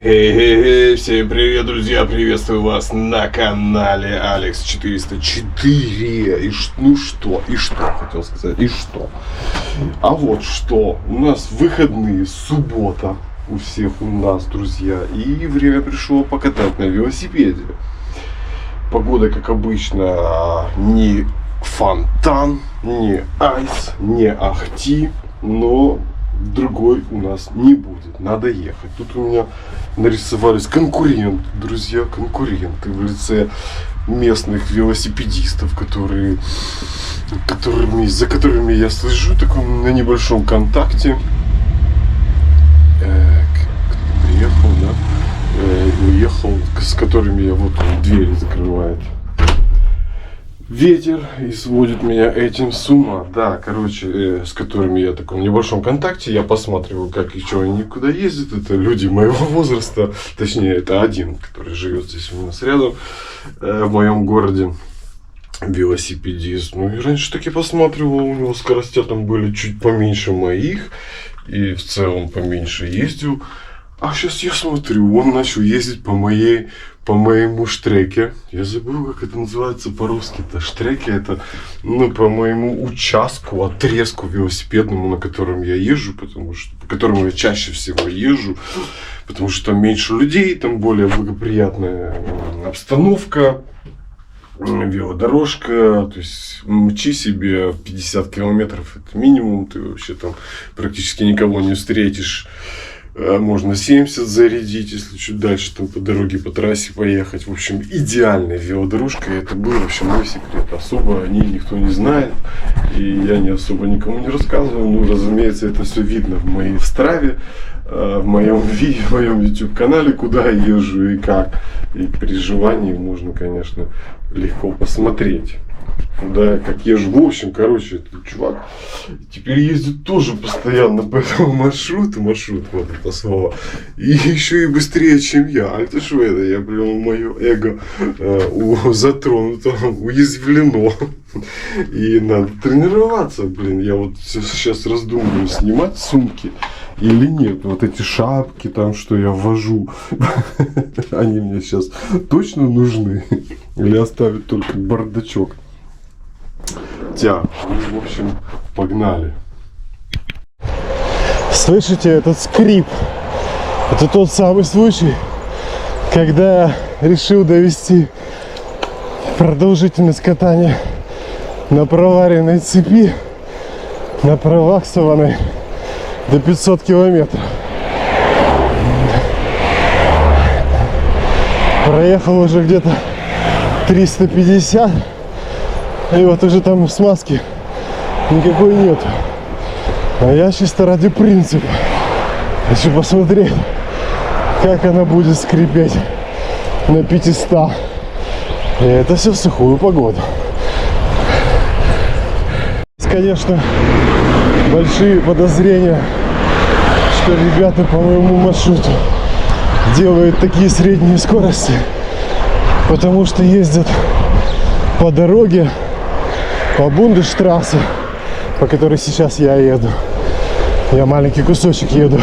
Всем привет, друзья! Приветствую вас на канале Алекс 404. И что хотел сказать? И что? А вот что. У нас выходные, суббота у всех у нас, друзья. И время пришло покатать на велосипеде. Погода, как обычно, не фонтан, не айс, не ахти, но другой у нас не будет. Надо ехать. Тут у меня нарисовались конкуренты, друзья, конкуренты в лице местных велосипедистов, за которыми я слежу на небольшом контакте. Приехал, да? Уехал, с которыми я вот двери закрывает. Ветер и сводит меня этим с ума. Да, короче, с которыми я в таком небольшом контакте. Я посматриваю, как и что они куда ездят. Это люди моего возраста. Точнее, это один, который живет здесь у нас рядом, в моем городе. Велосипедист. Ну и раньше таки посматривал, у него скоростя там были чуть поменьше моих. И в целом поменьше ездил. А сейчас я смотрю, он начал ездить по моему штреке. Я забыл, как это называется по-русски-то. Штреки это, по моему участку, отрезку велосипедному, на котором я езжу, по которому я чаще всего езжу, потому что там меньше людей, там более благоприятная обстановка, велодорожка, то есть мчи себе 50 километров, это минимум, ты вообще там практически никого не встретишь. Можно 70 зарядить, если чуть дальше там по дороге, по трассе поехать. В общем, идеальная велодорожка. Это был вообще мой секрет. Особо о ней никто не знает. И я не особо никому не рассказывал. Ну, разумеется, это все видно в моей страве, в моем YouTube канале, куда я езжу и как. И при желании можно, конечно, легко посмотреть. Да, как езжу. В общем, короче, этот чувак теперь ездит тоже постоянно по этому маршруту, вот это слово, и еще и быстрее, чем я. А это что это? Я, мое эго затронуто, уязвлено. И надо тренироваться, Я вот сейчас раздумываю, снимать сумки или нет. Вот эти шапки там, что я вожу, они мне сейчас точно нужны? Или оставить только бардачок? В общем, погнали. Слышите этот скрип? Это тот самый случай, когда я решил довести продолжительность катания на проваренной цепи, на проваксованной, до 500 километров. Проехал уже где-то 350. И вот уже там смазки никакой нет. А я чисто ради принципа хочу посмотреть, как она будет скрипеть на 500. И это все в сухую погоду. Конечно, большие подозрения, что ребята по моему маршруту делают такие средние скорости, потому что ездят по дороге, по Бундесштрассе, по которой сейчас я еду. Я маленький кусочек еду.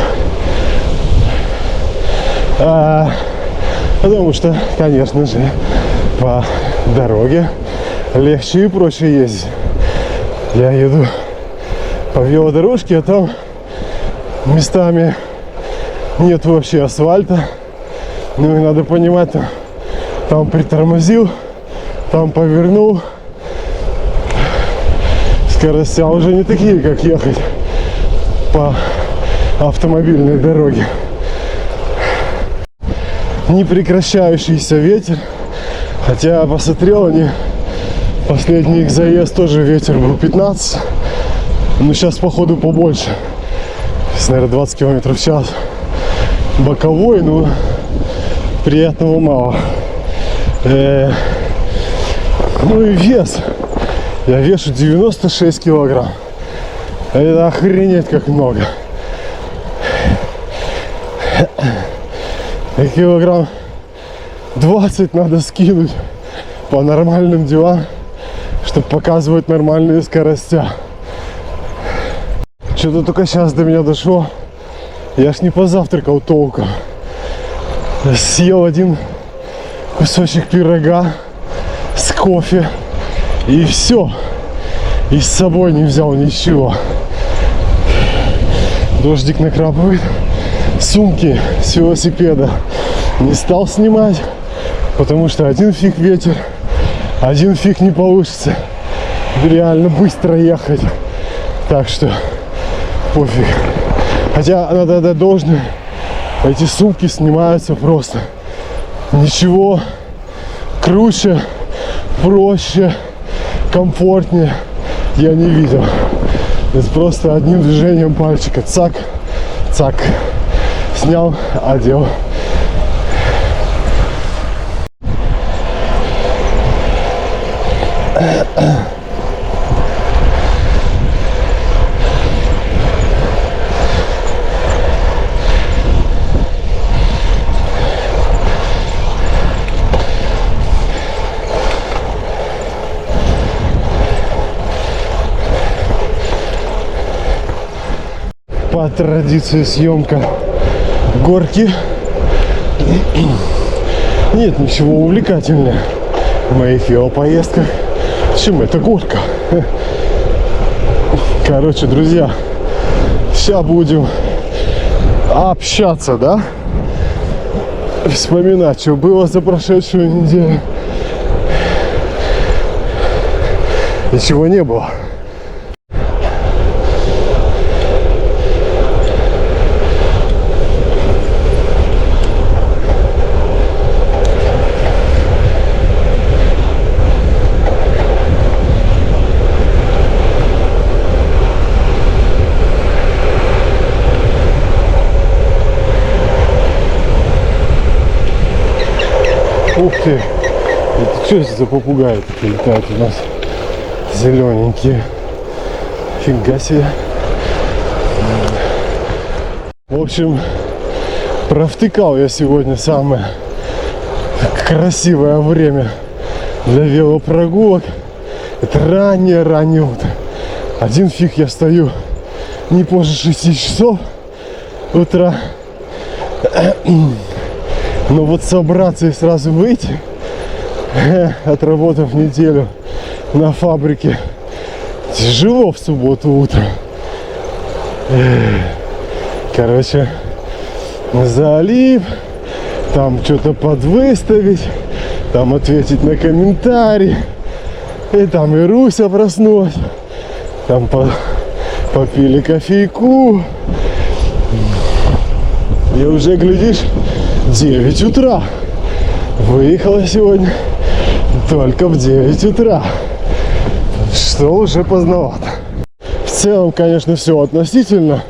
Потому что, конечно же, по дороге легче и проще ездить. Я еду по велодорожке, а там местами нет вообще асфальта. Ну и надо понимать, там притормозил, там повернул. Скоростя уже не такие, как ехать по автомобильной дороге. Непрекращающийся ветер. Хотя посмотрел, последний их заезд тоже ветер был 15. Но сейчас походу побольше. Сейчас, наверное, 20 км в час. Боковой, но приятного мало. Ну и вес. Я вешу 96 килограмм. Это охренеть как много. И килограмм 20 надо скинуть по нормальным делам, чтобы показывать нормальные скорости. Что-то только сейчас до меня дошло. Я ж не позавтракал толком. съел один кусочек пирога с кофе и все. И с собой не взял ничего. Дождик накрапывает. Сумки с велосипеда не стал снимать, потому что один фиг ветер, один фиг не получится реально быстро ехать. Так что пофиг. Хотя надо отдать должное, эти сумки снимаются просто. Ничего круче, проще, комфортнее я не видел. Это просто одним движением пальчика. Цак, цак. Снял, одел. По традиции съемка горки. Нет ничего увлекательного в моих велопоездках, чем эта горка. Короче, друзья, сейчас будем общаться, да? Вспоминать, что было за прошедшую неделю. Ничего не было. Ух ты! Это что это за попугаи такие летают у нас? Зелененькие. Фига себе. В общем, провтыкал я сегодня самое красивое время для велопрогулок. Это раннее утро. Один фиг я стою не позже 6 часов утра. Но вот собраться и сразу выйти, отработав неделю на фабрике, тяжело в субботу утром. Короче, залип, там что-то подвыставить, там ответить на комментарии. И там и Руся проснулась, там попили кофейку. И уже, глядишь, 9 утра. Выехала сегодня только в 9 утра. Что уже поздновато. В целом, конечно, все относительно.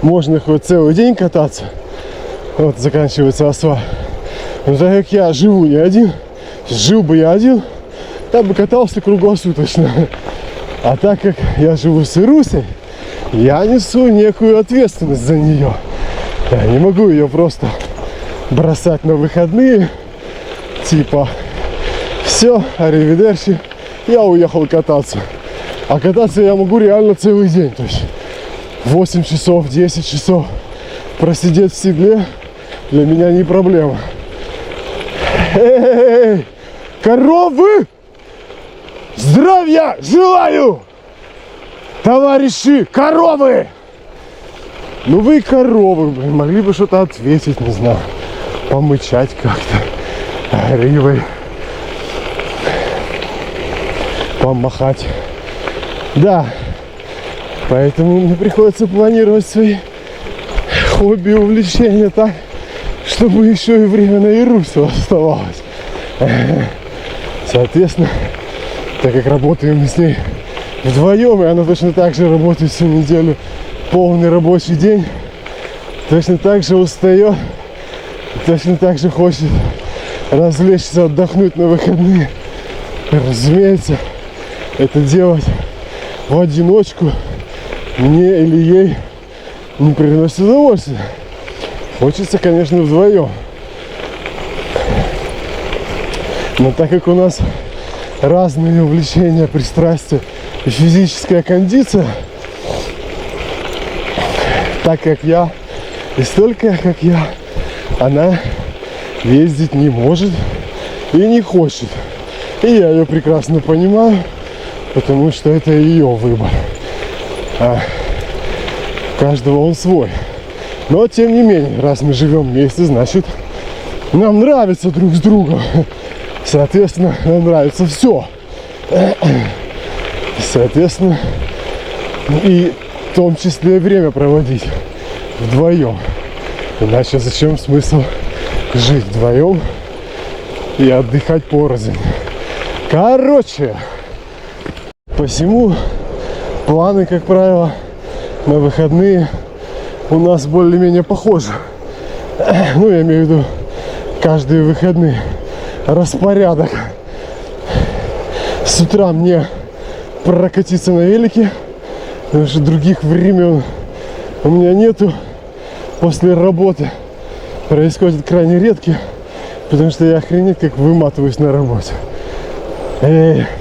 Можно хоть целый день кататься. Вот заканчивается асфальт. Но так как я живу не один, жил бы я один, я бы катался круглосуточно. А так как я живу с Ирусей, я несу некую ответственность за нее. Я не могу ее просто бросать на выходные, типа все, аривидерчи, я уехал кататься. А кататься я могу реально целый день, то есть 8 часов, 10 часов просидеть в седле для меня не проблема. Эй, коровы! Здравия желаю! Товарищи, коровы! Ну вы коровы, блин, могли бы что-то ответить, не знаю. Помычать как-то гривой, помахать. Да, поэтому мне приходится планировать свои хобби и увлечения так, чтобы еще и время на Ирусу оставалось. Соответственно, так как работаем мы с ней вдвоем, и она точно так же работает всю неделю, полный рабочий день, точно так же устает, точно так же хочет развлечься, отдохнуть на выходные. Разумеется, это делать в одиночку мне или ей не приносит удовольствия. Хочется, конечно, вдвоем. Но так как у нас разные увлечения, пристрастия и физическая кондиция, так как я и столько как я, она ездить не может и не хочет. И я ее прекрасно понимаю, потому что это ее выбор. А у каждого он свой. Но тем не менее, раз мы живем вместе, значит нам нравится друг с другом. Соответственно, нам нравится все. Соответственно, и в том числе время проводить вдвоем. Иначе зачем смысл жить вдвоем и отдыхать порознь? Короче, посему планы, как правило, на выходные у нас более-менее похожи. Ну, я имею в виду каждые выходные. Распорядок. С утра мне прокатиться на велике, потому что других времен у меня нету. После работы происходит крайне редко, потому что я охренеть как выматываюсь на работе.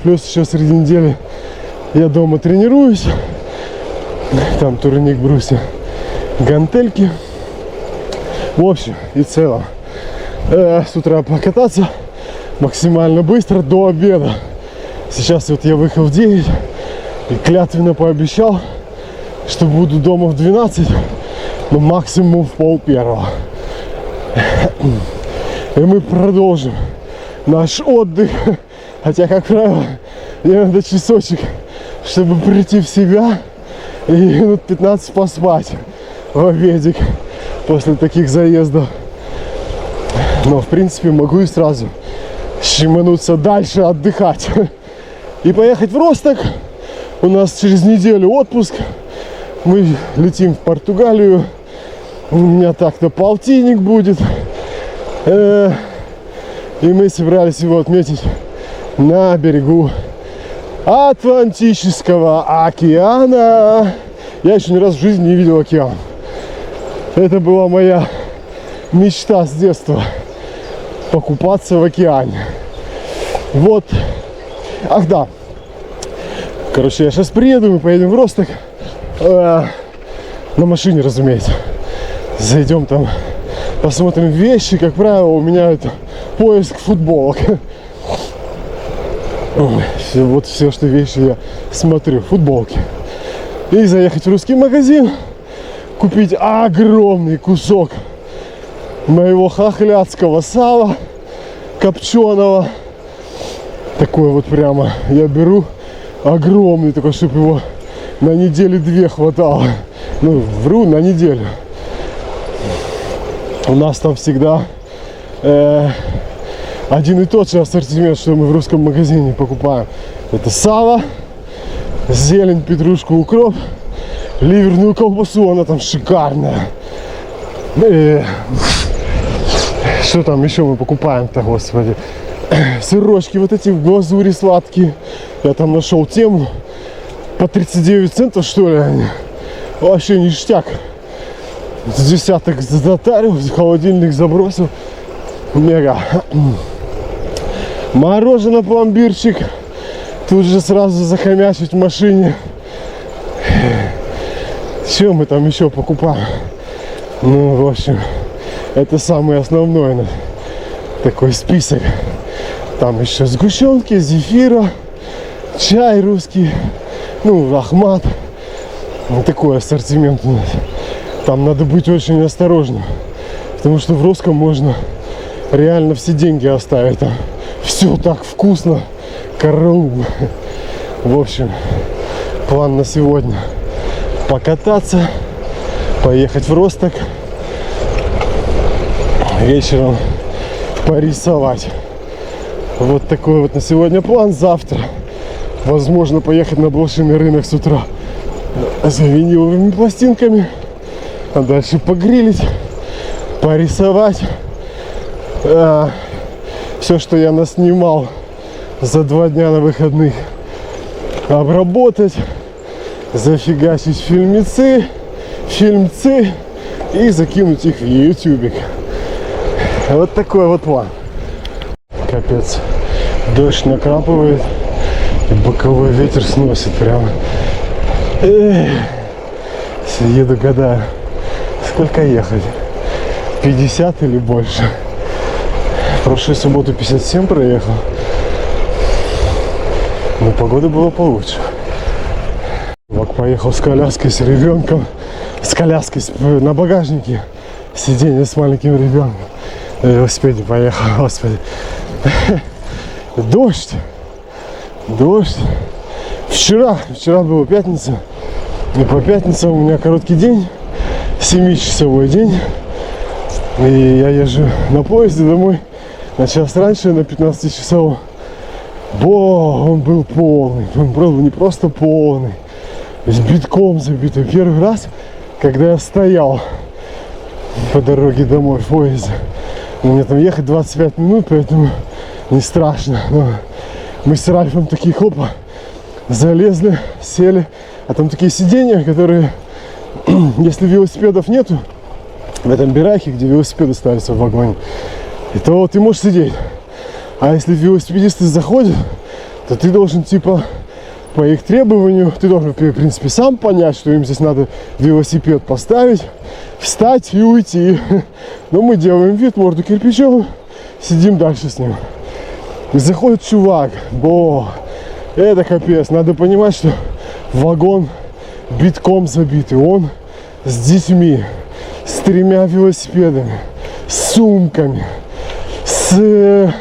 Плюс еще среди недели я дома тренируюсь. Там турник, брусья, гантельки. В общем и целом, с утра покататься максимально быстро до обеда. Сейчас вот я выехал в 9 и клятвенно пообещал, что буду дома в 12, но максимум в 12:30. И мы продолжим наш отдых. Хотя, как правило, мне надо часочек, чтобы прийти в себя и минут 15 поспать в обедик после таких заездов. Но, в принципе, могу и сразу щемануться дальше, отдыхать. И поехать в Росток. У нас через неделю отпуск. Мы летим в Португалию. У меня так-то полтинник будет. И мы собирались его отметить на берегу Атлантического океана. Я еще ни разу в жизни не видел океан. Это была моя мечта с детства. Покупаться в океане. Вот. Ах да. Короче, я сейчас приеду, мы поедем в Росток. На машине, разумеется. Зайдем там, посмотрим вещи. Как правило, у меня это поиск футболок. Вот все, что вещи я смотрю. Футболки. И заехать в русский магазин. Купить огромный кусок моего хохлядского сала копченого. Такой вот прямо я беру огромный, такой, чтобы его на недели 2 хватало. Ну, вру, на неделю. У нас там всегда один и тот же ассортимент, что мы в русском магазине покупаем. Это сало, зелень, петрушку, укроп, ливерную колбасу, она там шикарная. Что там еще мы покупаем-то, господи? Сырочки вот эти в глазури сладкие. Я там нашел тему. По 39 центов, что ли, они. Вообще ништяк. С десяток затарил, в холодильник забросил. Мега. Мороженое, пломбирчик. Тут же сразу захомячить в машине. Что мы там еще покупаем? Ну, в общем, это самый основной такой список. Там еще сгущенки, зефира, чай русский, ну, Ахмат. Вот такой ассортимент у нас. Там надо быть очень осторожным, потому что в русском можно реально все деньги оставить. Там все так вкусно, караул. В общем, план на сегодня покататься, поехать в Росток, вечером порисовать. Вот такой вот на сегодня план. Завтра возможно поехать на блошиный рынок с утра за виниловыми пластинками, а дальше погрилить, порисовать. Все, что я наснимал за 2 дня на выходных, обработать, зафигачить фильмцы и закинуть их в ютубик. Вот такой вот план. Капец, дождь накрапывает и боковой ветер сносит прямо. Еду, гадаю, сколько ехать, 50 или больше. прошлую субботу 57 проехал. Но погода была получше. Вак поехал с коляской, с ребенком. С коляской на багажнике. Сиденье с маленьким ребенком. На велосипеде поехал, господи. Дождь. Дождь. Вчера была пятница. И по пятницам у меня короткий день. 7-часовой день. И я езжу на поезде домой на час раньше, на 15-часовом. Он был полный. Он был не просто полный. С битком забитый. Первый раз, когда я стоял по дороге домой в поезде. Мне там ехать 25 минут, поэтому не страшно. Но мы с Ральфом такие, хопа, залезли, сели. А там такие сиденья, которые, если велосипедов нету, в этом бирахе, где велосипеды ставятся в вагоне, и то ты можешь сидеть. А если велосипедисты заходят, то ты должен, типа, по их требованию, ты должен, в принципе, сам понять, что им здесь надо велосипед поставить, встать и уйти. Но мы делаем вид, морду кирпичом, сидим дальше с ним. И заходит чувак, это капец. Надо понимать, что вагон битком забитый. Он с детьми, с 3 велосипедами, с сумками, с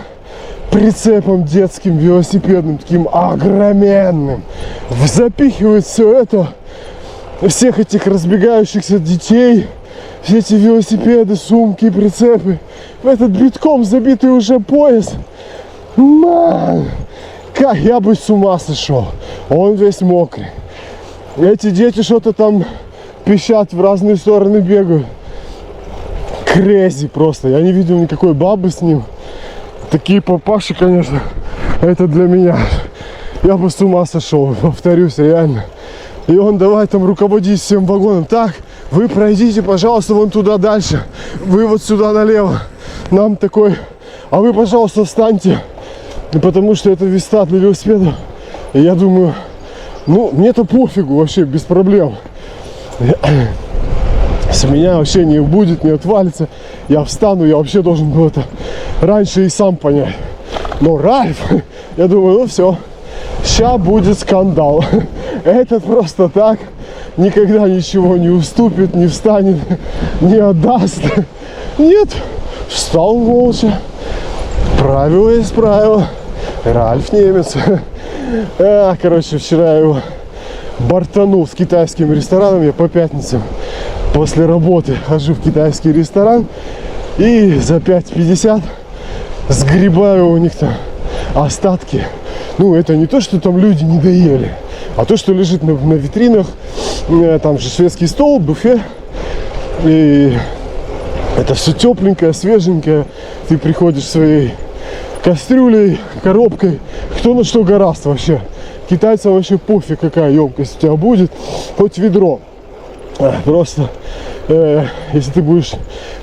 прицепом детским велосипедным, таким огроменным. Запихивает все это, всех этих разбегающихся детей, все эти велосипеды, сумки, прицепы, в этот битком забитый уже поезд. Как я бы с ума сошел. Он весь мокрый. Эти дети что-то там пищат, в разные стороны бегают. Крэзи просто. Я не видел никакой бабы с ним. Такие папаши, конечно, это для меня. Я бы с ума сошел, повторюсь, реально. И он давай там руководить всем вагоном. Так, вы пройдите, пожалуйста, вон туда дальше. Вы вот сюда налево. Нам такой, а вы, пожалуйста, встаньте. Потому что это веста для велосипеда. И я думаю, мне-то пофигу вообще, без проблем. С меня вообще не будет, не отвалится. Я встану, я вообще должен был это раньше и сам понять. Но Ральф, я думаю, все, ща будет скандал. Этот просто так никогда ничего не уступит, не встанет, не отдаст. Нет, встал молча. Правило есть правило. Ральф немец. Короче, вчера я его бортанул с китайским рестораном. Я по пятницам после работы хожу в китайский ресторан и за 5,50 сгребаю у них там остатки. Это не то, что там люди не доели, а то, что лежит на витринах. Там же шведский стол, буфет. И это все тепленькое, свеженькое. Ты приходишь своей кастрюлей, коробкой, кто на что гораст вообще. Китайцам вообще пофиг, какая емкость у тебя будет, хоть ведро. Просто, если ты будешь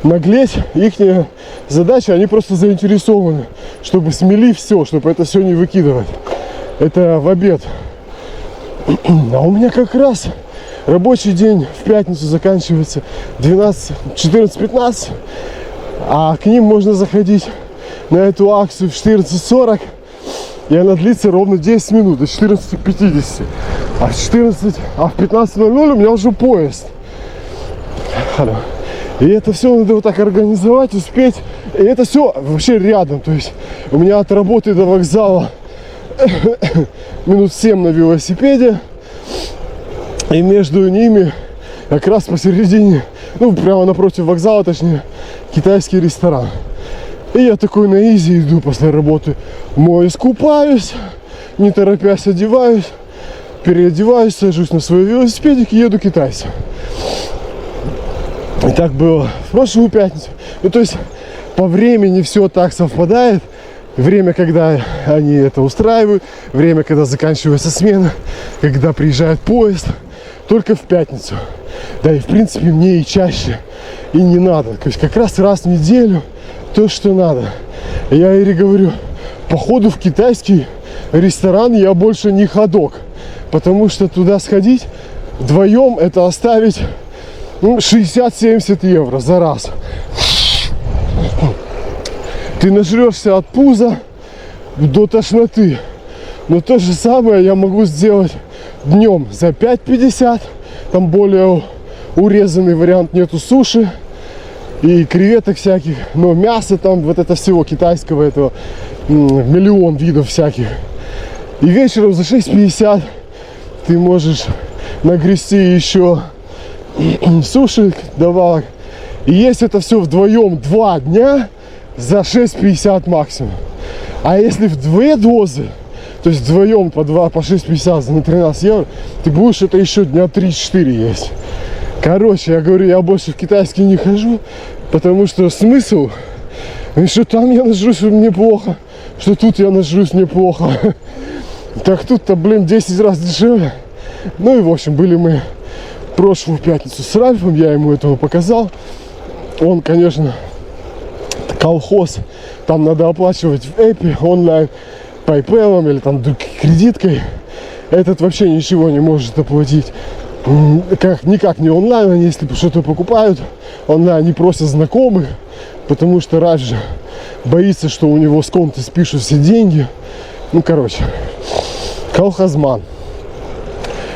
наглеть, их задача, они просто заинтересованы, чтобы смели все, чтобы это все не выкидывать. Это в обед. А у меня как раз рабочий день в пятницу заканчивается 14-15, а к ним можно заходить на эту акцию в 14:40, и она длится ровно 10 минут, до 14:50. А в 15:00 у меня уже поезд. И это все надо вот так организовать, успеть. И это все вообще рядом. То есть у меня от работы до вокзала минут 7 на велосипеде. И между ними как раз посередине, прямо напротив вокзала, точнее, китайский ресторан. И я такой на изи иду после работы. Моюсь, купаюсь, не торопясь одеваюсь, переодеваюсь, сажусь на свой велосипедик и еду к китайцам. И так было в прошлую пятницу. То есть по времени все так совпадает. Время, когда они это устраивают, время, когда заканчивается смена, когда приезжает поезд, только в пятницу. Да и в принципе мне и чаще и не надо. То есть как раз в неделю то, что надо. Я Ире говорю, походу в китайский ресторан я больше не ходок. Потому что туда сходить вдвоем это оставить 60-70 евро за раз. ты нажрешься от пуза до тошноты. Но то же самое я могу сделать днем за 5,50. Там более урезанный вариант, нету суши и креветок всяких. Но мясо там, вот это всего китайского, этого миллион видов всяких. И вечером за 6,50 ты можешь нагрести еще суши, добавок. И есть это все вдвоем 2 дня за 6,50 максимум. А если в 2 дозы, то есть вдвоем по 6,50 на 13 евро, ты будешь это еще дня 3-4 есть. Короче, я говорю, я больше в китайский не хожу, потому что смысл, что там я нажрусь неплохо, что тут я нажрусь неплохо. Так тут-то, блин, 10 раз дешевле. Ну и в общем, были мы прошлую пятницу с Ральфом, я ему этого показал. Он, конечно, колхоз, там надо оплачивать в Эпи онлайн, PayPal или там кредиткой. Этот вообще ничего не может оплатить. Никак не онлайн, они если что-то покупают, онлайн не просят знакомых, потому что Ральф же боится, что у него с конта спишут все деньги. Ну, короче, колхозман.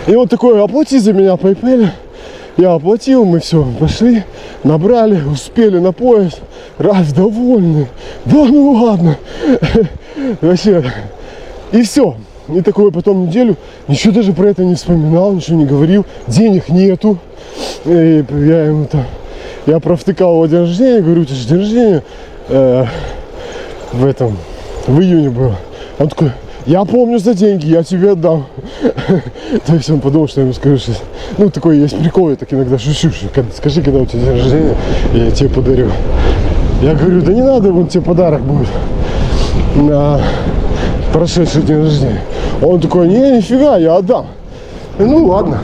И он такой, оплати за меня PayPal. Я оплатил, мы все, пошли, набрали, успели на поезд. Ральф довольный. Да ну ладно. Вообще. И все. И такое потом неделю, ничего даже про это не вспоминал, ничего не говорил. Денег нету. И я ему там, я провтыкал его день рождения, говорю, у тебя же день рождения в июне было. Он такой, я помню за деньги, я тебе отдам. То есть он подумал, что я ему скажу сейчас. Ну, такой есть прикол, я так иногда шучу, что скажи, когда у тебя день рождения, я тебе подарю. Я говорю, да не надо, вон тебе подарок будет на прошедший день рождения. Он такой, не, нифига, я отдам. Ну, ладно.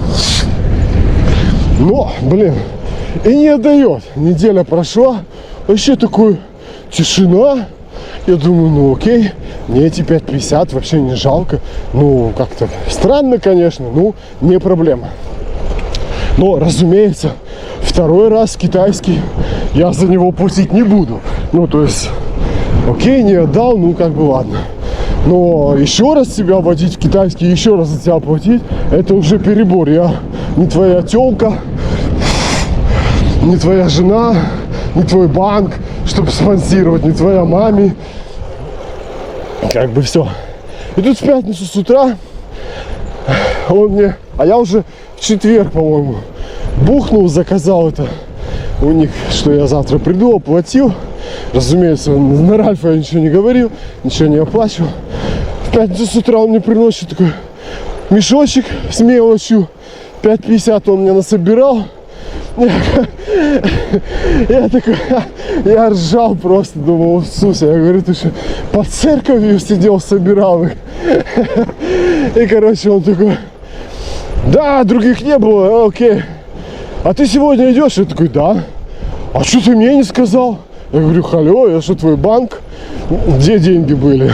Но, блин, и не отдает. Неделя прошла, вообще такой тишина. Я думаю, ну окей, мне эти 5,50 вообще не жалко. Ну, как-то странно, конечно, ну, не проблема. Но, разумеется, второй раз китайский я за него платить не буду. Ну, то есть, окей, не отдал, ну, как бы ладно. Но еще раз тебя водить в китайский, еще раз за тебя платить, это уже перебор. Я не твоя тёлка, не твоя жена, не твой банк, чтобы спонсировать, не твоя маме. Как бы все. И тут в пятницу с утра он мне, а я уже в четверг, по-моему, бухнул, заказал это у них, что я завтра приду, оплатил. Разумеется, на Ральфа я ничего не говорил, ничего не оплачивал. В пятницу с утра он мне приносит такой мешочек с мелочью. 5,50 он мне насобирал. Я такой, я ржал просто, думал, Иисусе, я говорю, ты что, под церковью сидел, собирал их. И, короче, он такой, да, других не было, окей. А ты сегодня идешь? Я такой, да. А что ты мне не сказал? Я говорю, халё, я что, твой банк? Где деньги были?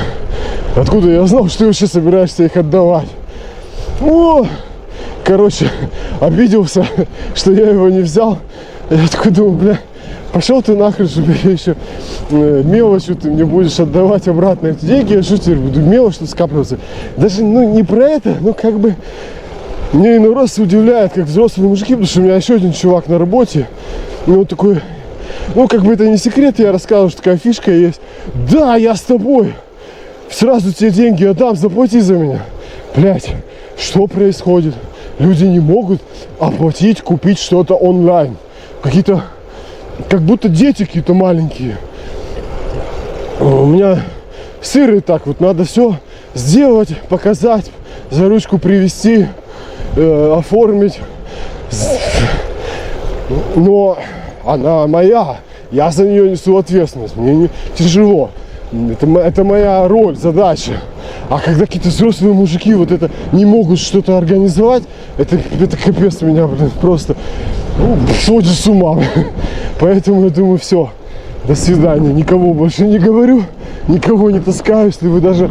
Откуда я знал, что ты вообще собираешься их отдавать? О! Короче, обиделся, что я его не взял. Я такой думаю, бля, пошел ты нахрен, чтобы я еще мелочью ты мне будешь отдавать обратно эти деньги. Я что теперь буду мелочь тут скапливаться? Даже, ну, не про это, но как бы мне иной раз удивляет, как взрослые мужики, потому что у меня еще один чувак на работе, ну, такой, ну, как бы это не секрет, я рассказывал, что такая фишка есть. Да, я с тобой, сразу тебе деньги отдам, заплати за меня. Блять, что происходит? Люди не могут оплатить, купить что-то онлайн. Какие-то, как будто дети какие-то маленькие. У меня сыр и так вот, надо все сделать, показать, за ручку привезти, оформить. Но она моя, я за нее несу ответственность, мне не тяжело. Это моя роль, задача. А когда какие-то взрослые мужики вот это не могут что-то организовать, это капец меня, блин, просто сводит с ума. Поэтому я думаю, все, до свидания, никого больше не говорю, никого не таскаю. Если вы даже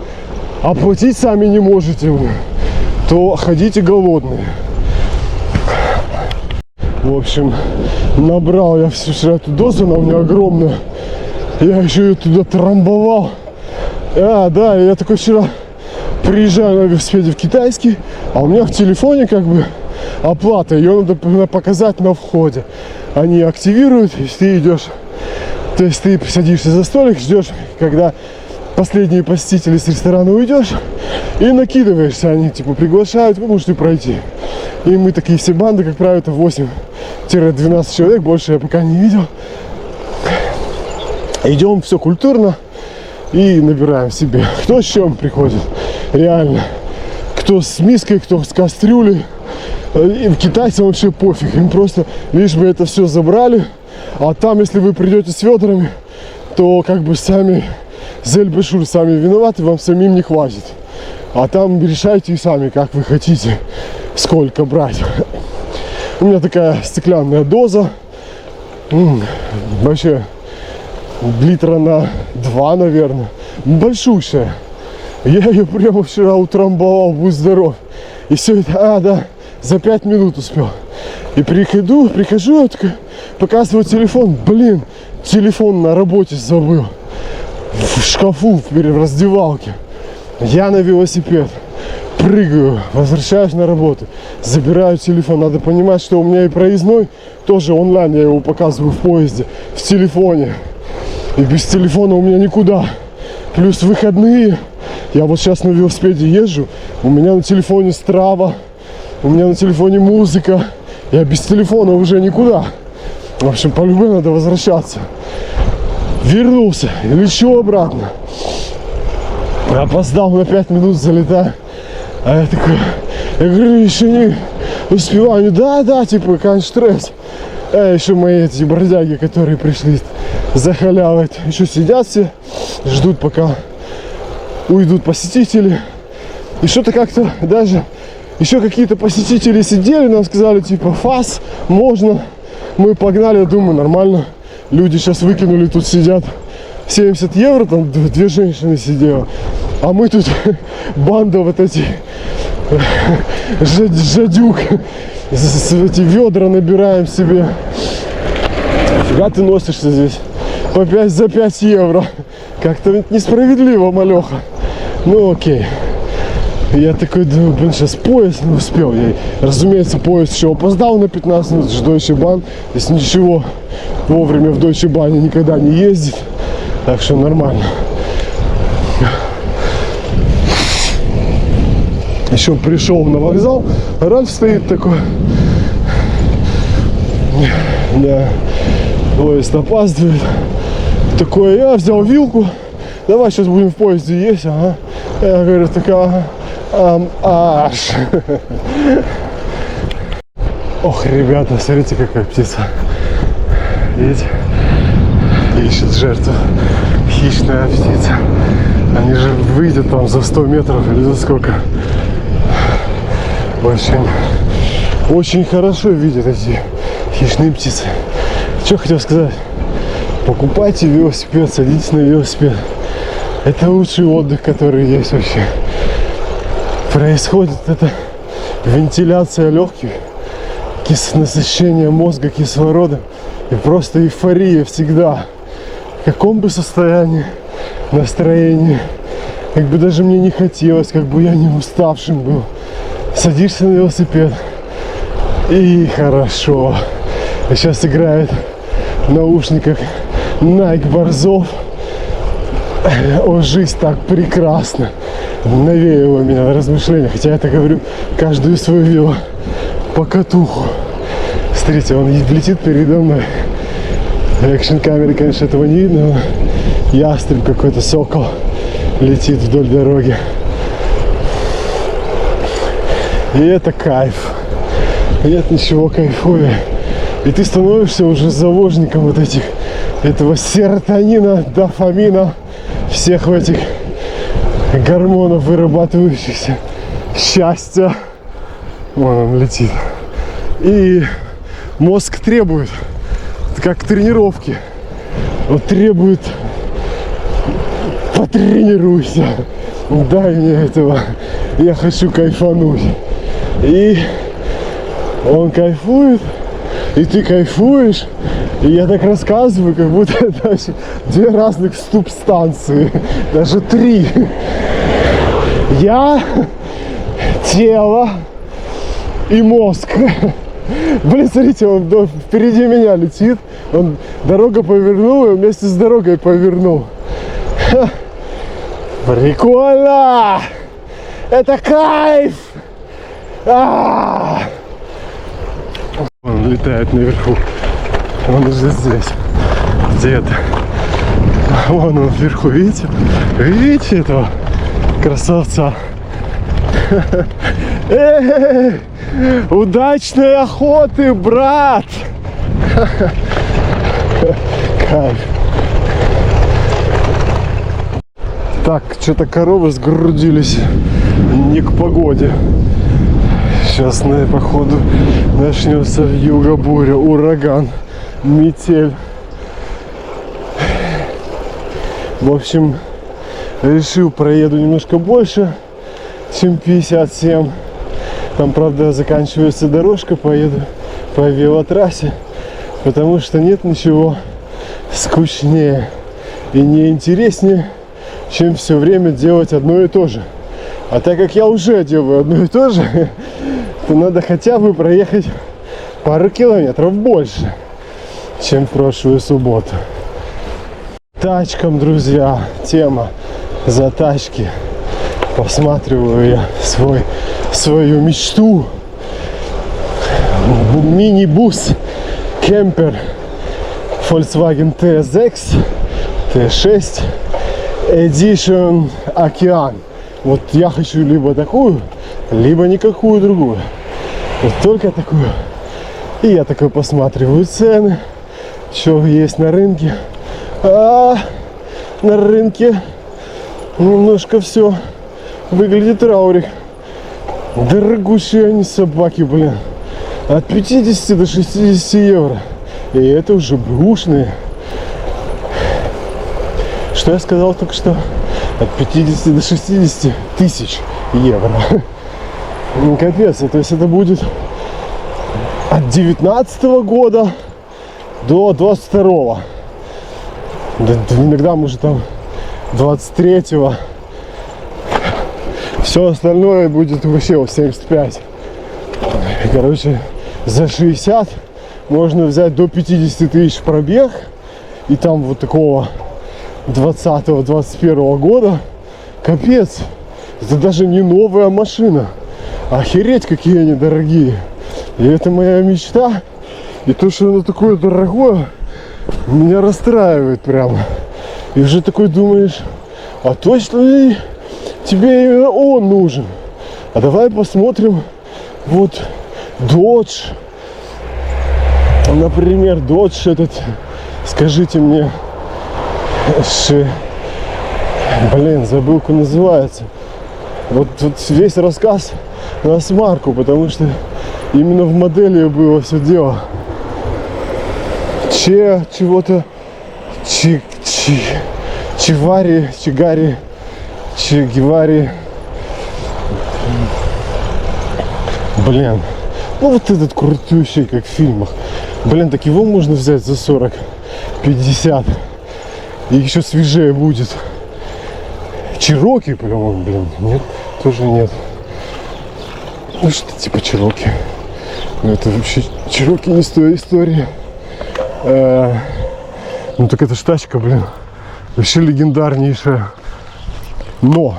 оплатить сами не можете, то ходите голодные. В общем, набрал я вчера эту дозу, она у меня огромная. Я еще ее туда трамбовал. А, да, я такой вчера приезжаю на велосипеде в китайский, а у меня в телефоне как бы оплата, ее надо показать на входе. Они активируют, если ты идешь, то есть ты садишься за столик, ждешь, когда последние посетители с ресторана уйдешь, и накидываешься, они типа приглашают, вы можете пройти. И мы такие все банды, как правило, 8-12 человек, больше я пока не видел. Идем все культурно и набираем себе. Кто с чем приходит, реально. Кто с миской, кто с кастрюлей. И китайцам вообще пофиг, им просто лишь бы это все забрали. А там, если вы придете с ведрами, то как бы сами зель-бешур, сами виноваты, вам самим не хватит. А там решайте и сами, как вы хотите, сколько брать. У меня такая стеклянная доза. Вообще литра на 2, наверное. Большущая. Я ее прямо вчера утрамбовал, будь здоров. И все это, да, за 5 минут успел. И прихожу, я такой, показываю телефон. Блин, телефон на работе забыл. В шкафу, в раздевалке. Я на велосипед. Прыгаю, возвращаюсь на работу. Забираю телефон. Надо понимать, что у меня и проездной тоже онлайн. Я его показываю в поезде, в телефоне. И без телефона у меня никуда. Плюс выходные. Я вот сейчас на велосипеде езжу. У меня на телефоне Strava. У меня на телефоне музыка. Я без телефона уже никуда. В общем, по-любому надо возвращаться. Вернулся. Лечу обратно. Опоздал на 5 минут, залетаю. А я такой, я говорю, еще не успеваю. Да, типа, конечно, стресс. А еще мои эти бродяги, которые пришли за халявой, еще сидят все, ждут, пока уйдут посетители. И что-то как-то даже еще какие-то посетители сидели, нам сказали, типа, фас, можно. Мы погнали, я думаю, нормально. Люди сейчас выкинули, тут сидят 70 евро, там 2 женщины сидела. А мы тут банда вот эти жадюк, эти ведра набираем себе. Фига ты носишься здесь за 5 евро. Как-то несправедливо, малеха. Ну окей. Я такой думаю, блин, сейчас поезд не успел. Я, разумеется, поезд еще опоздал на 15 минут. Это же Deutsche Bahn. Здесь ничего вовремя в Deutsche Bahn никогда не ездит. Так что нормально. Еще пришел на вокзал. Ральф стоит такой. Да. Поезд опаздывает. Такой, я взял вилку. Давай сейчас будем в поезде есть. Ага. Я говорю, такая, аж. Ох, ребята, смотрите, какая птица. Видите? Ищет жертву. Хищная птица. Они же выйдут там за 100 метров или за сколько. Очень хорошо видят эти хищные птицы. Что хотел сказать? Покупайте велосипед, садитесь на велосипед. Это лучший отдых, который есть вообще. Происходит это вентиляция легких, насыщение мозга кислородом и просто эйфория всегда. В каком бы состоянии, настроении, как бы даже мне не хотелось, как бы я не уставшим был. Садишься на велосипед и хорошо. И сейчас играет в наушниках Nike Борзов. О, жизнь так прекрасна. Навеяло меня на размышления. Хотя я это говорю каждую свою вело покатуху. Смотрите, он летит передо мной. В экшн-камере, конечно, этого не видно, но ястреб какой-то, сокол летит вдоль дороги. И это кайф. Нет ничего кайфовее. И ты становишься уже заложником вот этого серотонина, дофамина, всех этих гормонов, вырабатывающихся, счастья. Вон он летит. И мозг требует, как тренировки, он требует: потренируйся, дай мне этого, я хочу кайфануть. И он кайфует, и ты кайфуешь, И я так рассказываю, как будто это вообще две разных субстанции, даже три. Я, тело и мозг. Блин, смотрите, он впереди меня летит. Он дорога повернул и вместе с дорогой повернул. Ха. Прикольно! Это кайф! А-а-а! Он летает наверху. Он уже здесь. Где-то. Вон он вверху, видите? Видите этого красавца? Эй! Удачной охоты, брат! Кайф. Так, что-то коровы сгрудились не к погоде. Сейчас, походу, начнется юго-буря, ураган, метель. В общем, решил, проеду немножко больше, чем 57. Там, правда, заканчивается дорожка, поеду по велотрассе, потому что нет ничего скучнее и неинтереснее, чем все время делать одно и то же. А так как я уже делаю одно и то же, то надо хотя бы проехать пару километров больше, чем в прошлую субботу. Тачкам, друзья, тема за тачки. Посматриваю я свою мечту. Мини-бус, кемпер Volkswagen TSX T6 Edition Океан. Вот я хочу либо такую, либо никакую другую. Вот только такую. И я такой посматриваю цены, что есть на рынке. А на рынке немножко все выглядит раурик. Дорогущие они собаки, блин. От 50 до 60 евро. И это уже бэушные. Что я сказал только что? От 50 до 60 тысяч евро. Ну, капец. То есть это будет от 19 года до 22. Да, иногда, может, там 23-го. Все остальное будет вообще 75. Короче, за 60 можно взять до 50 тысяч пробег. И там вот такого 20-21 года. Капец. Это даже не новая машина. Охереть, какие они дорогие. И это моя мечта. И то, что оно такое дорогое, меня расстраивает прямо. И уже такой думаешь, а точно ли тебе именно он нужен? А давай посмотрим вот Dodge. Например, Dodge этот, скажите мне, блин, забыл, как называется. Вот весь рассказ на смарку, потому что именно в модели было все дело. Чего-то Чевари, Чегевари. Блин. Ну вот этот крутющий, как в фильмах. Блин, так его можно взять за 40-50. И еще свежее будет. Чероки, по-моему, блин. Нет, тоже нет. Ну что типа Чероки. Ну это вообще Чероки не с той истории. Ну так это ж тачка, блин. Вообще легендарнейшая. Но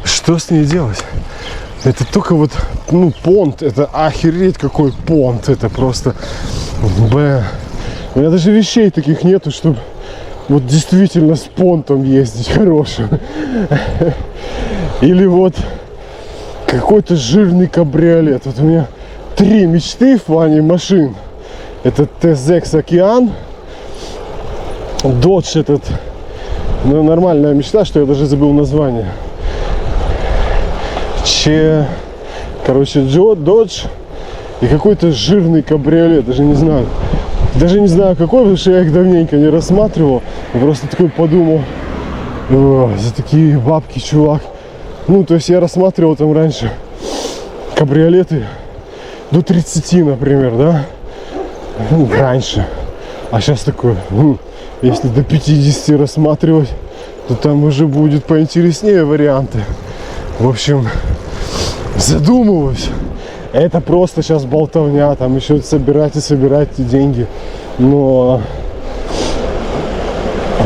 что с ней делать? Это только вот, ну, понт. Это охереть какой понт. Это просто, блин. У меня даже вещей таких нету, чтобы вот действительно с понтом ездить хорошим. Или вот какой-то жирный кабриолет. Вот у меня 3 мечты в плане машин. Это TSX Океан, Dodge этот, ну, нормальная мечта, что я даже забыл название. Короче, Dodge и какой-то жирный кабриолет, даже не знаю какой, потому что я их давненько не рассматривал. Я просто такой подумал, за такие бабки, чувак. Ну, то есть я рассматривал там раньше кабриолеты до 30, например, да? Ну, раньше. А сейчас такой, если до 50 рассматривать, то там уже будет поинтереснее варианты. В общем, задумываюсь. Это просто сейчас болтовня, там еще собирать и собирать эти деньги. Но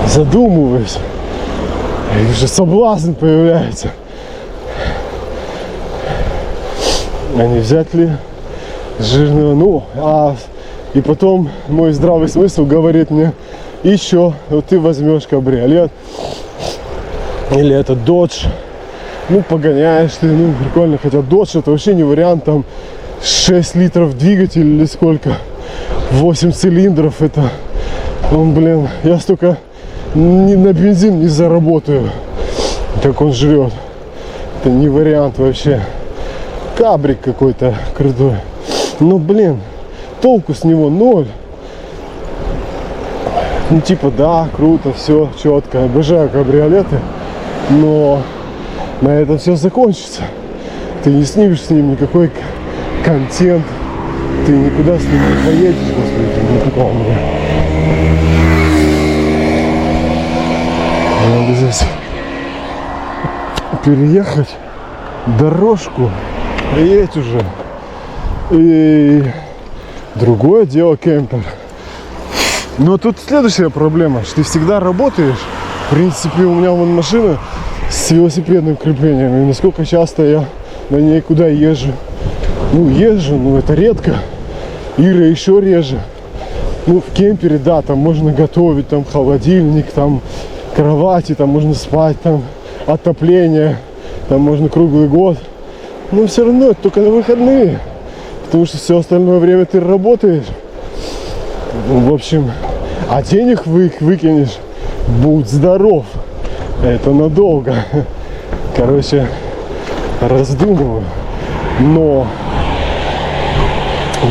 задумываюсь. И уже соблазн появляется. А не взять ли жирного? И потом мой здравый смысл говорит мне, еще вот ты возьмешь кабриолет или этот Dodge, погоняешь ты, прикольно, хотя Dodge это вообще не вариант, там 6 литров двигатель или сколько, 8 цилиндров, это, я столько ни на бензин не заработаю, как он жрет, это не вариант вообще. Кабрик какой-то крутой, толку с него ноль. Да, круто, все четко, обожаю кабриолеты, но на этом все закончится. Ты не снимешь с ним никакой контент, ты никуда с ним не поедешь, господи, ты не такого мне. Надо здесь переехать дорожку, приедь уже. И другое дело кемпер. Но тут следующая проблема, что ты всегда работаешь. В принципе, у меня вон машина с велосипедным креплением. И насколько часто я на ней куда езжу. Езжу, но это редко. Ира еще реже. В кемпере, да, там можно готовить, там холодильник, там кровати, там можно спать, там отопление, там можно круглый год. Но все равно это только на выходные. Потому что все остальное время ты работаешь. В общем, а денег выкинешь, будь здоров. Это надолго. Короче, раздумываю. Но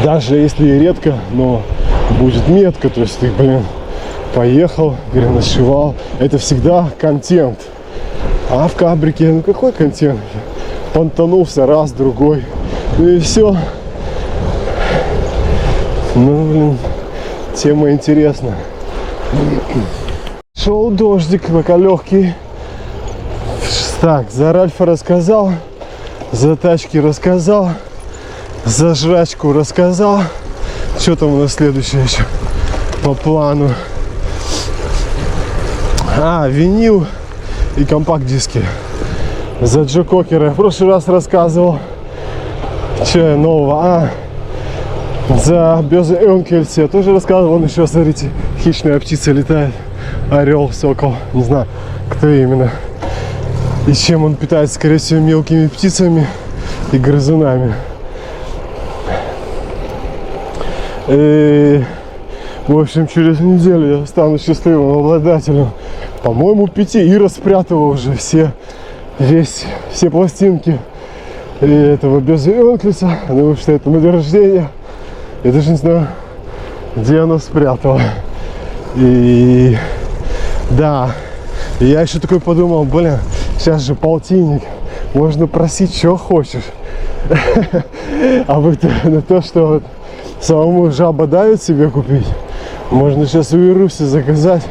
даже если и редко, но будет метко. То есть ты, поехал, переночевал. Это всегда контент. А в кабрике, какой контент? Понтанулся раз, другой. И все. Тема интересна. Шел дождик, пока легкий. Так, за Ральфа рассказал, за тачки рассказал, за жрачку рассказал. Что там у нас следующее еще по плану? Винил и компакт-диски. За Джо Кокера в прошлый раз рассказывал. Что нового? За Безе Энкельс я тоже рассказывал. Вон еще, смотрите, хищная птица летает. Орел, сокол. Не знаю, кто именно. И чем он питается, скорее всего, мелкими птицами и грызунами. И, в общем, через неделю я стану счастливым обладателем, по-моему, 5. Ира спрятала уже все пластинки и этого Безе Энкельса. Потому что это мой день рождения. Я даже не знаю, где она спрятала. И да, и я еще такой подумал, сейчас же полтинник, можно просить, что хочешь. А вот на то, что вот самому жаба давит себе купить, можно сейчас у Ируси заказать.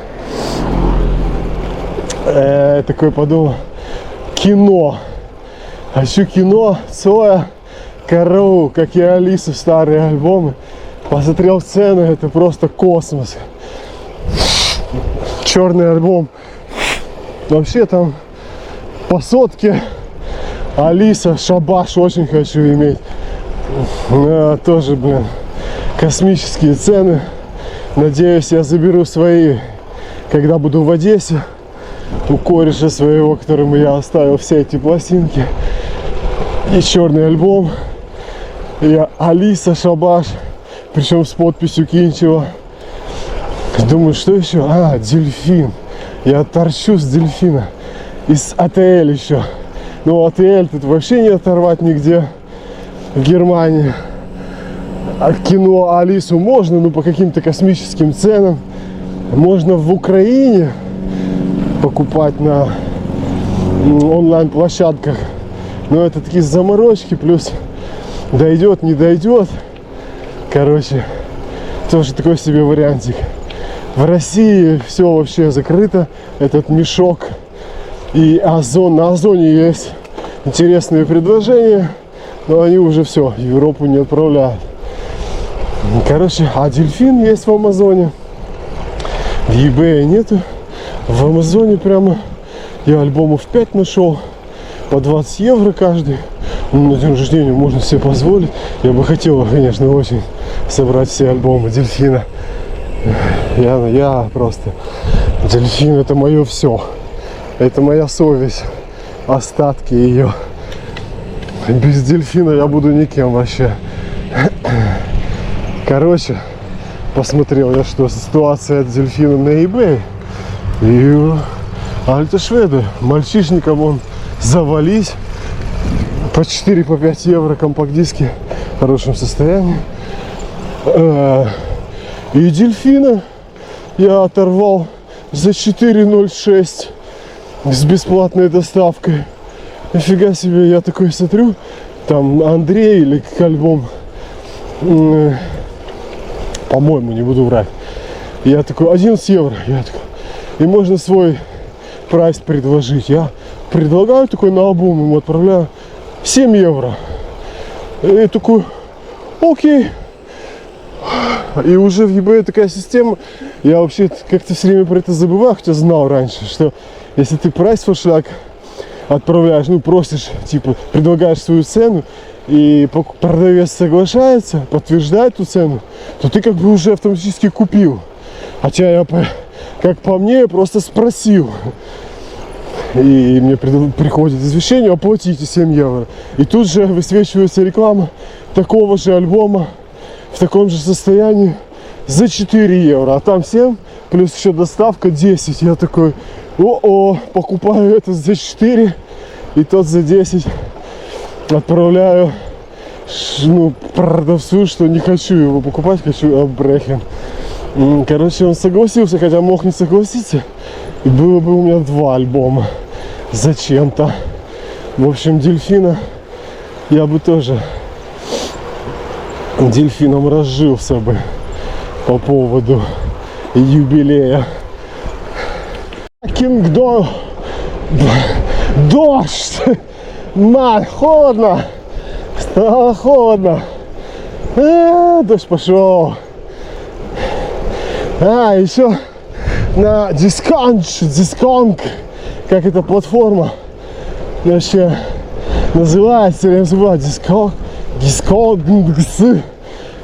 Такой подумал, кино. Хочу кино, Цоя, Караул, как и Алису, старые альбомы. Посмотрел цены, это просто космос. Черный альбом. Вообще там по сотке. Алиса, Шабаш очень хочу иметь. Тоже, космические цены. Надеюсь, я заберу свои, когда буду в Одессе. У кореша своего, которому я оставил все эти пластинки. И черный альбом. И Алиса, Шабаш. Причем с подписью Кинчева. Думаю, что еще? Дельфин. Я торчу с дельфина. Из АТЛ еще. Но АТЛ тут вообще не оторвать нигде. В Германии. А кино Алису можно, но по каким-то космическим ценам. Можно в Украине покупать на онлайн-площадках. Но это такие заморочки. Плюс дойдет, не дойдет. Короче, тоже такой себе вариантик. В России все вообще закрыто, этот мешок. И на Озоне есть интересные предложения, но они уже все, в Европу не отправляют. Короче, а дельфин есть в Амазоне. В eBay нету. В Амазоне прямо я альбомов 5 нашел. По 20 евро каждый. Ну, на день рождения можно себе позволить. Я бы хотел, конечно, очень собрать все альбомы дельфина. Я просто... Дельфин — это мое все. Это моя совесть. Остатки ее. Без дельфина я буду никем вообще. Короче, посмотрел я, что ситуация с дельфином на eBay. И альтошведы, мальчишникам он завались. По 4-5 евро компакт-диски в хорошем состоянии. И дельфина я оторвал за 4,06 с бесплатной доставкой. Нифига себе, я такой смотрю, там Андрей или как альбом, по-моему, не буду врать. Я такой, 11 евро. Я такой, и можно свой прайс предложить. Я предлагаю такой на обум, ему отправляю 7 евро. И такой, окей. И уже в eBay такая система. Я вообще как-то все время про это забываю, хотя знал раньше, что если ты прайс форшляк отправляешь, ну просишь, типа, предлагаешь свою цену, и продавец соглашается, подтверждает ту цену, то ты как бы уже автоматически купил. Хотя я, как по мне, я просто спросил. И мне приходит извещение: оплатите 7 евро. И тут же высвечивается реклама такого же альбома в таком же состоянии за 4 евро. А там 7, плюс еще доставка 10. Я такой, о-о, покупаю это за 4 и тот за 10. Отправляю, ну, продавцу, что не хочу его покупать, хочу обрехен. Короче, он согласился, хотя мог не согласиться. И было бы у меня 2 альбома зачем-то. В общем, дельфина я бы тоже дельфином разжился бы по поводу юбилея. Кингдом. Дождь. Мать, холодно. Стало холодно. Дождь пошел. Еще на Discount, как эта платформа вообще называется, я забываю, Discount,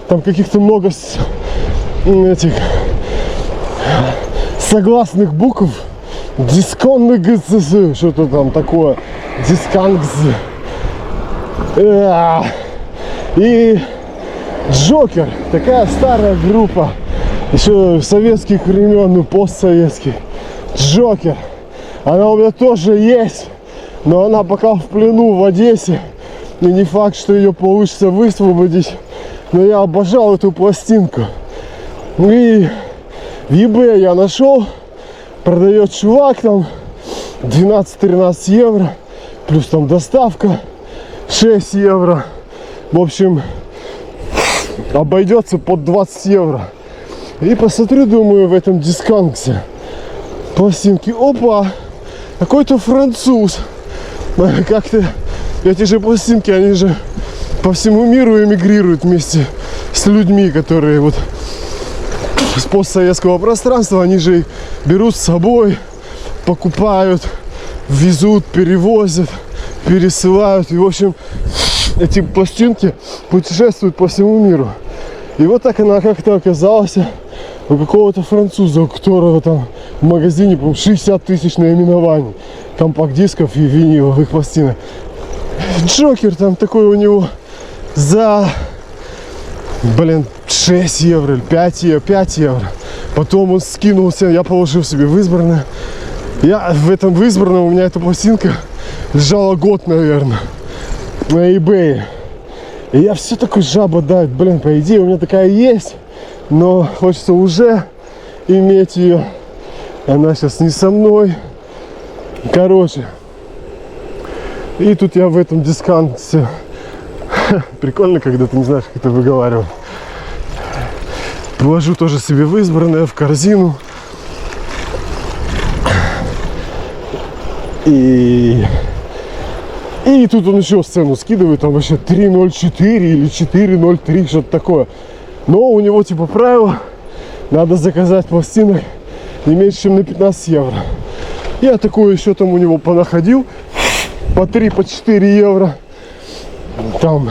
там каких-то много этих согласных букв, Discount, что-то там такое, Discount. И Джокер, такая старая группа, еще советских времен, ну постсоветских. Джокер, она у меня тоже есть, но она пока в плену в Одессе, и не факт, что ее получится высвободить. Но я обожал эту пластинку. И в eBay я нашел, продает чувак там 12-13 евро, плюс там доставка 6 евро. В общем, обойдется под 20 евро. И посмотрю, думаю, в этом дисконте пластинки. Опа, какой-то француз. Как-то эти же пластинки, они же по всему миру эмигрируют вместе с людьми, которые вот с постсоветского пространства. Они же их берут с собой, покупают, везут, перевозят, пересылают. И, в общем, эти пластинки путешествуют по всему миру. И вот так она как-то оказалась у какого-то француза, у которого там в магазине, по-моему, 60 тысяч наименований компакт-дисков и виниловых пластинок. Джокер там такой у него за, 6 евро или 5 евро. Потом он скинулся, я положил себе в избранное. В этом в избранном у меня эта пластинка лежала год, наверное, на eBay. И я все такой жаба дать, по идее у меня такая есть, но хочется уже иметь ее. Она сейчас не со мной. Короче. И тут я в этом дисконте. Прикольно, когда ты не знаешь, как это выговаривать. Положу тоже себе в избранное, в корзину. И тут он еще сцену скидывает, там вообще 3.04 или 4.03, что-то такое. Но у него типа правило, надо заказать пластинок не меньше, чем на 15 евро. Я такое еще там у него понаходил, по 3, по 4 евро. Там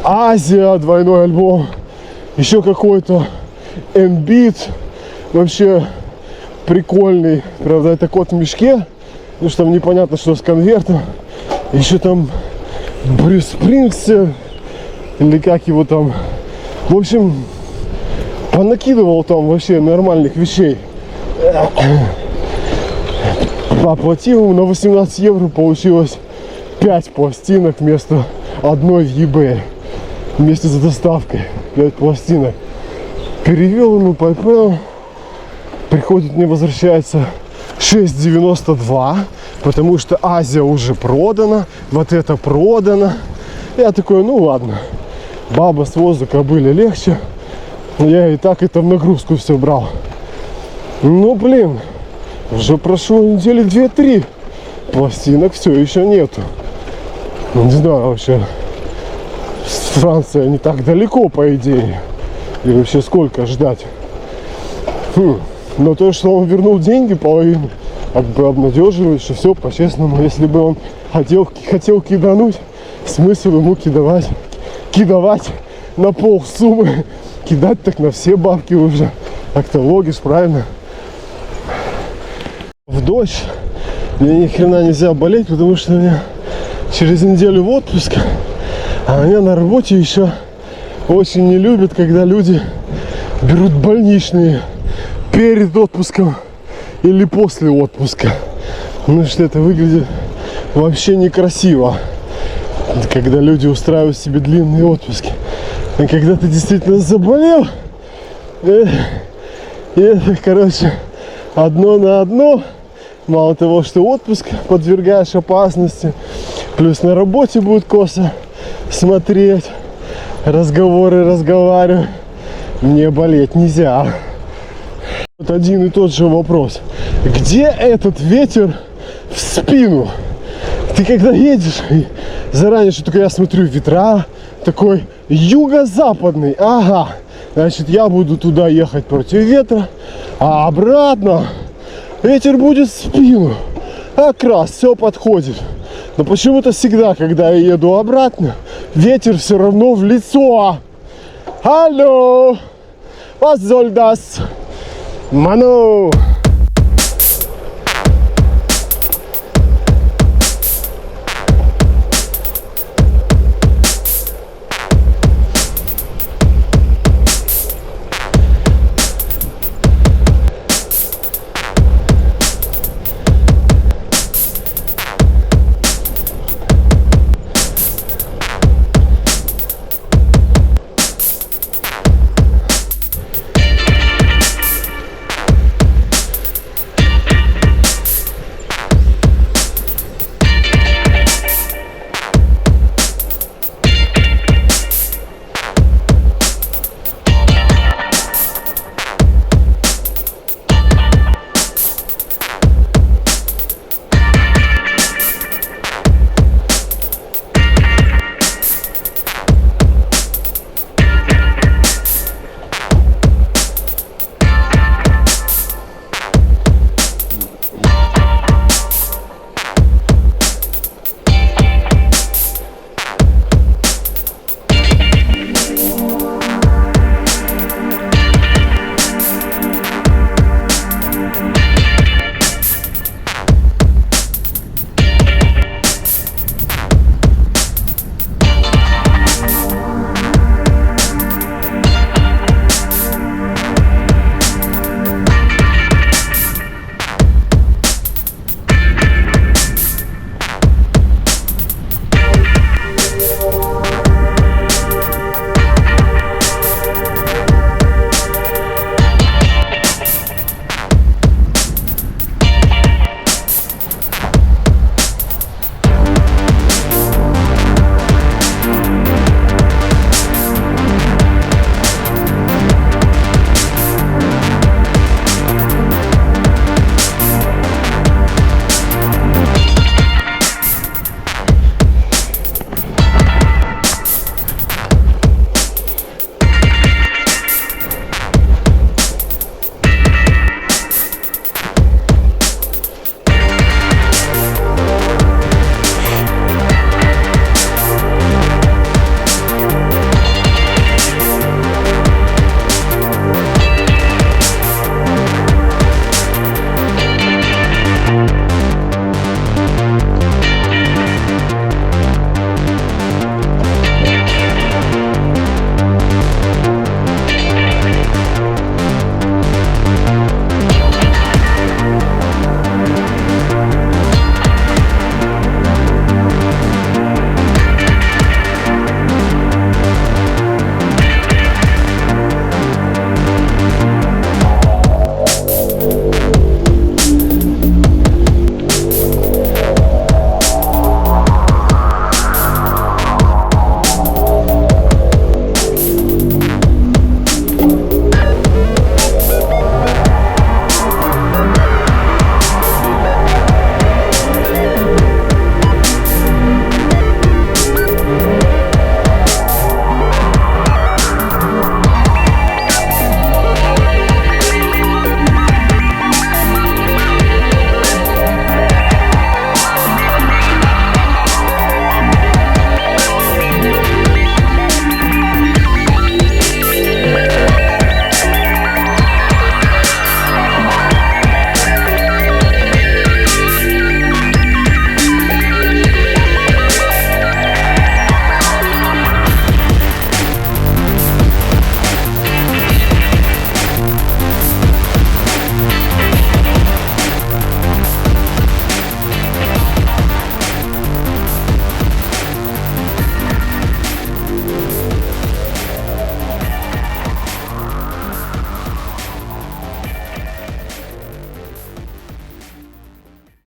Азия, двойной альбом, еще какой-то N-Beat, вообще прикольный. Правда, это кот в мешке, потому что там непонятно, что с конвертом. Еще там Брюс Спрингстин, или как его там. В общем, понакидывал там вообще нормальных вещей. Оплатил ему на 18 евро, получилось 5 пластинок вместо одной в eBay. Вместе с доставкой 5 пластинок. Перевел ему PayPal. Приходит, мне возвращается 6,92, потому что Азия уже продана, вот это продано. Я такой, ну ладно, баба с воза кобыли легче. Я и так это в нагрузку все брал. Ну блин, уже прошло недели 2-3, пластинок все еще нету. Не знаю вообще, Франция не так далеко, по идее. И вообще сколько ждать? Но то, что он вернул деньги, половину, как бы обнадеживает, что все по-честному. Если бы он хотел кидануть, смысл ему кидавать на пол суммы, кидать так на все бабки уже. Так-то логиш, правильно? В дождь мне ни хрена нельзя болеть, потому что у меня через неделю в отпуск, а меня на работе еще очень не любят, когда люди берут больничные перед отпуском или после отпуска. Потому что это выглядит вообще некрасиво, когда люди устраивают себе длинные отпуски. А когда ты действительно заболел, и это, короче, одно на одно. Мало того, что отпуск подвергаешь опасности, плюс на работе будет косо смотреть, разговаривать. Мне болеть нельзя. Вот один и тот же вопрос. Где этот ветер в спину? Ты когда едешь, заранее, что только я смотрю, ветра, такой юго-западный. Ага, значит, я буду туда ехать против ветра, а обратно ветер будет в спину. Как раз все подходит. Но почему-то всегда, когда я еду обратно, ветер все равно в лицо. Алло, was soll das? Mano!